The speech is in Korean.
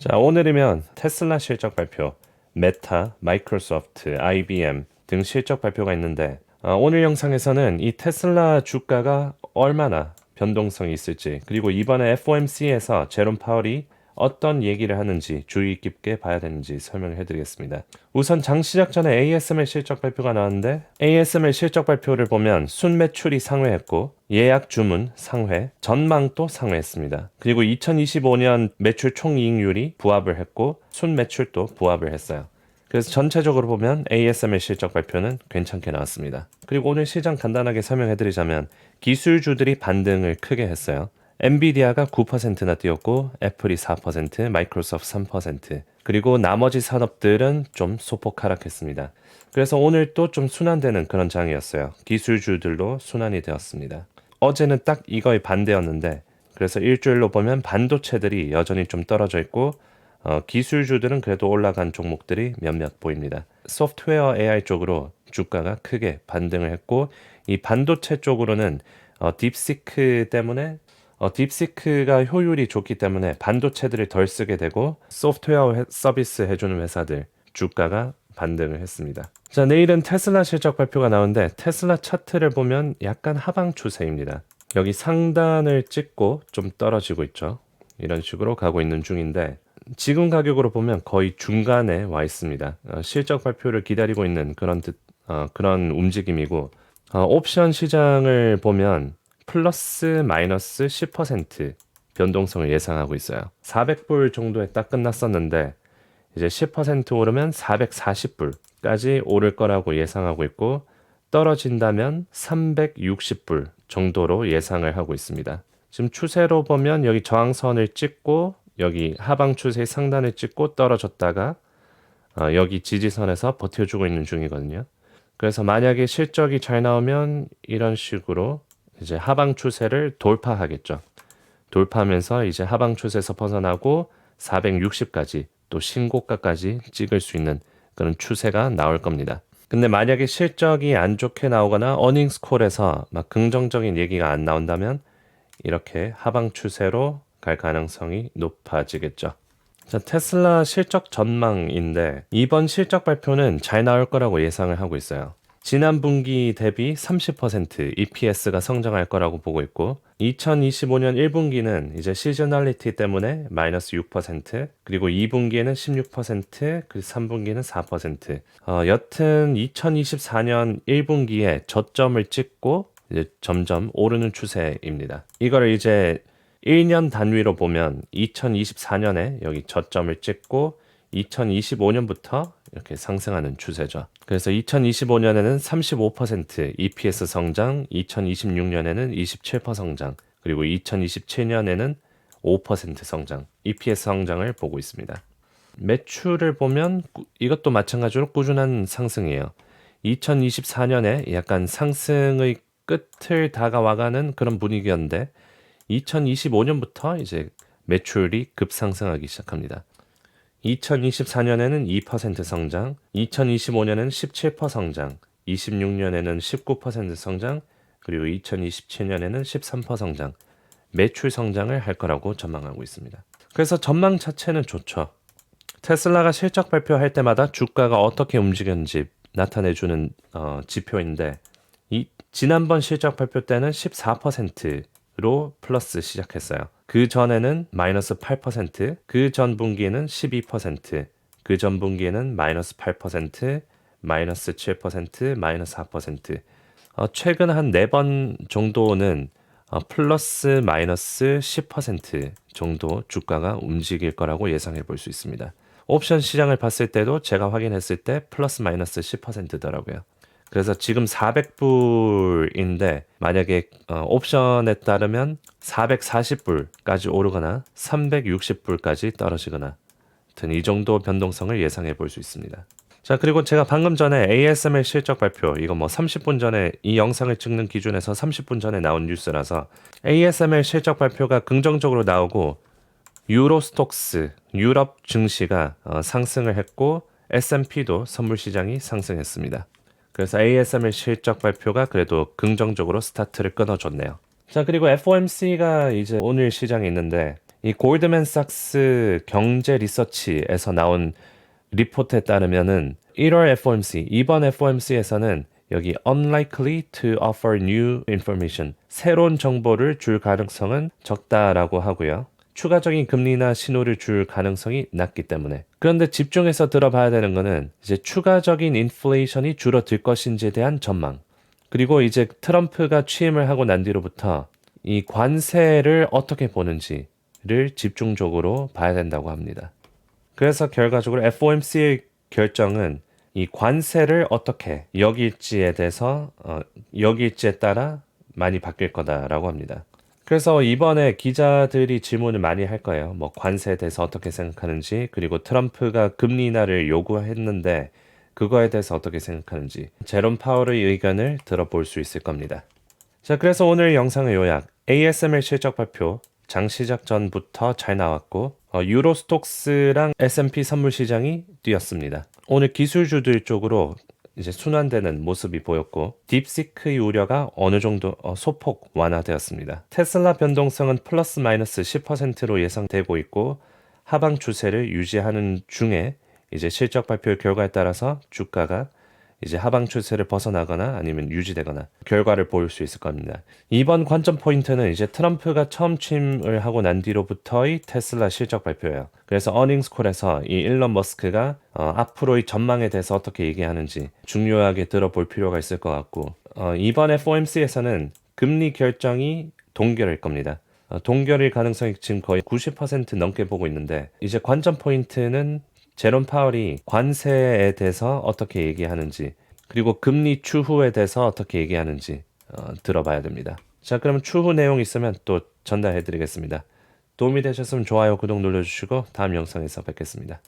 자, 오늘이면 테슬라 실적 발표, 메타, 마이크로소프트, IBM 등 실적 발표가 있는데 오늘 영상에서는 이 테슬라 주가가 얼마나 변동성이 있을지, 그리고 이번에 FOMC에서 제롬 파월이 어떤 얘기를 하는지 주의 깊게 봐야 되는지 설명을 해드리겠습니다. 우선 장 시작 전에 ASML 실적 발표가 나왔는데, ASML 실적 발표를 보면 순매출이 상회했고 예약 주문 상회, 전망도 상회했습니다. 그리고 2025년 매출 총이익률이 부합을 했고 순매출도 부합을 했어요. 그래서 전체적으로 보면 ASML 실적 발표는 괜찮게 나왔습니다. 그리고 오늘 시장 간단하게 설명해드리자면 기술주들이 반등을 크게 했어요. 엔비디아가 9%나 뛰었고 애플이 4%, 마이크로소프트 3%, 그리고 나머지 산업들은 좀 소폭 하락했습니다. 그래서 오늘 또 좀 순환되는 그런 장이었어요. 기술주들로 순환이 되었습니다. 어제는 딱 이거의 반대였는데, 그래서 일주일로 보면 반도체들이 여전히 좀 떨어져 있고 기술주들은 그래도 올라간 종목들이 몇몇 보입니다. 소프트웨어 AI 쪽으로 주가가 크게 반등을 했고, 이 반도체 쪽으로는 딥시크 때문에 딥시크가 효율이 좋기 때문에 반도체들을 덜 쓰게 되고 소프트웨어 서비스 해주는 회사들 주가가 반등을 했습니다. 자, 내일은 테슬라 실적 발표가 나오는데 테슬라 차트를 보면 약간 하방 추세입니다. 여기 상단을 찍고 좀 떨어지고 있죠. 이런 식으로 가고 있는 중인데 지금 가격으로 보면 거의 중간에 와 있습니다. 실적 발표를 기다리고 있는 그런 움직임이고, 옵션 시장을 보면 플러스 마이너스 10% 변동성을 예상하고 있어요. 400불 정도에 딱 끝났었는데 이제 10% 오르면 440불까지 오를 거라고 예상하고 있고, 떨어진다면 360불 정도로 예상을 하고 있습니다. 지금 추세로 보면 여기 저항선을 찍고 여기 하방 추세의 상단을 찍고 떨어졌다가 여기 지지선에서 버텨주고 있는 중이거든요. 그래서 만약에 실적이 잘 나오면 이런 식으로 이제 하방 추세를 돌파하겠죠. 돌파하면서 이제 하방 추세에서 벗어나고 460까지 또 신고가까지 찍을 수 있는 그런 추세가 나올 겁니다. 근데 만약에 실적이 안 좋게 나오거나 어닝스 콜에서 막 긍정적인 얘기가 안 나온다면 이렇게 하방 추세로 갈 가능성이 높아지겠죠. 자, 테슬라 실적 전망인데 이번 실적 발표는 잘 나올 거라고 예상을 하고 있어요. 지난 분기 대비 30% EPS가 성장할 거라고 보고 있고, 2025년 1분기는 이제 시즈널리티 때문에 마이너스 6%, 그리고 2분기에는 16%, 그리고 3분기는 4%. 여튼 2024년 1분기에 저점을 찍고 이제 점점 오르는 추세입니다. 이거를 이제 1년 단위로 보면 2024년에 여기 저점을 찍고 2025년부터 이렇게 상승하는 추세죠. 그래서 2025년에는 35% EPS 성장, 2026년에는 27% 성장, 그리고 2027년에는 5% 성장, EPS 성장을 보고 있습니다. 매출을 보면 이것도 마찬가지로 꾸준한 상승이에요. 2024년에 약간 상승의 끝을 다가와가는 그런 분위기였는데 2025년부터 이제 매출이 급상승하기 시작합니다. 2024년에는 2% 성장, 2025년에는 17% 성장, 26년에는 19% 성장, 그리고 2027년에는 13% 성장, 매출 성장을 할 거라고 전망하고 있습니다. 그래서 전망 자체는 좋죠. 테슬라가 실적 발표할 때마다 주가가 어떻게 움직였는지 나타내주는 지표인데, 지난번 실적 발표 때는 14%로 플러스 시작했어요. 그 전에는 마이너스 8%, 그 전 분기에는 12%, 그 전 분기에는 마이너스 8%, 마이너스 7%, 마이너스 4%. 최근 한 4번 정도는 플러스 마이너스 10% 정도 주가가 움직일 거라고 예상해 볼 수 있습니다. 옵션 시장을 봤을 때도 제가 확인했을 때 플러스 마이너스 10%더라고요. 그래서 지금 400불인데 만약에 옵션에 따르면 440불까지 오르거나 360불까지 떨어지거나, 하여튼 이 정도 변동성을 예상해 볼 수 있습니다. 자, 그리고 제가 방금 전에 ASML 실적 발표, 이거 뭐 30분 전에, 이 영상을 찍는 기준에서 30분 전에 나온 뉴스라서 ASML 실적 발표가 긍정적으로 나오고 유로스톡스, 유럽 증시가 상승을 했고 S&P도 선물 시장이 상승했습니다. 그래서 ASML 실적 발표가 그래도 긍정적으로 스타트를 끊어줬네요. 자, 그리고 FOMC가 이제 오늘 시장에 있는데 이 골드맨삭스 경제 리서치에서 나온 리포트에 따르면은 1월 FOMC, 이번 FOMC에서는 여기 unlikely to offer new information, 새로운 정보를 줄 가능성은 적다라고 하고요. 추가적인 금리나 신호를 줄 가능성이 낮기 때문에. 그런데 집중해서 들어봐야 되는 거는 이제 추가적인 인플레이션이 줄어들 것인지에 대한 전망. 그리고 이제 트럼프가 취임을 하고 난 뒤로부터 이 관세를 어떻게 보는지를 집중적으로 봐야 된다고 합니다. 그래서 결과적으로 FOMC의 결정은 이 관세를 어떻게 여길지에 대해서 여길지에 따라 많이 바뀔 거다라고 합니다. 그래서 이번에 기자들이 질문을 많이 할 거예요. 뭐 관세에 대해서 어떻게 생각하는지, 그리고 트럼프가 금리 인하를 요구했는데 그거에 대해서 어떻게 생각하는지, 제롬 파월의 의견을 들어볼 수 있을 겁니다. 자, 그래서 오늘 영상의 요약. ASML 실적 발표 장 시작 전부터 잘 나왔고 유로스톡스랑 S&P 선물 시장이 뛰었습니다. 오늘 기술주들 쪽으로 이제 순환되는 모습이 보였고 딥시크의 우려가 어느 정도 소폭 완화되었습니다. 테슬라 변동성은 플러스 마이너스 10%로 예상되고 있고 하방 추세를 유지하는 중에 이제 실적 발표 결과에 따라서 주가가 이제 하방 추세를 벗어나거나 아니면 유지되거나 결과를 보일 수 있을 겁니다. 이번 관점 포인트는 이제 트럼프가 처음 취임을 하고 난 뒤로부터의 테슬라 실적 발표예요. 그래서 어닝스 콜에서 이 일론 머스크가 앞으로의 전망에 대해서 어떻게 얘기하는지 중요하게 들어볼 필요가 있을 것 같고 이번 FOMC에서는 금리 결정이 동결일 겁니다. 동결일 가능성이 지금 거의 90% 넘게 보고 있는데 이제 관점 포인트는 제롬 파월이 관세에 대해서 어떻게 얘기하는지 그리고 금리 추후에 대해서 어떻게 얘기하는지 들어봐야 됩니다. 자, 그럼 추후 내용 있으면 또 전달해 드리겠습니다. 도움이 되셨으면 좋아요, 구독 눌러주시고 다음 영상에서 뵙겠습니다.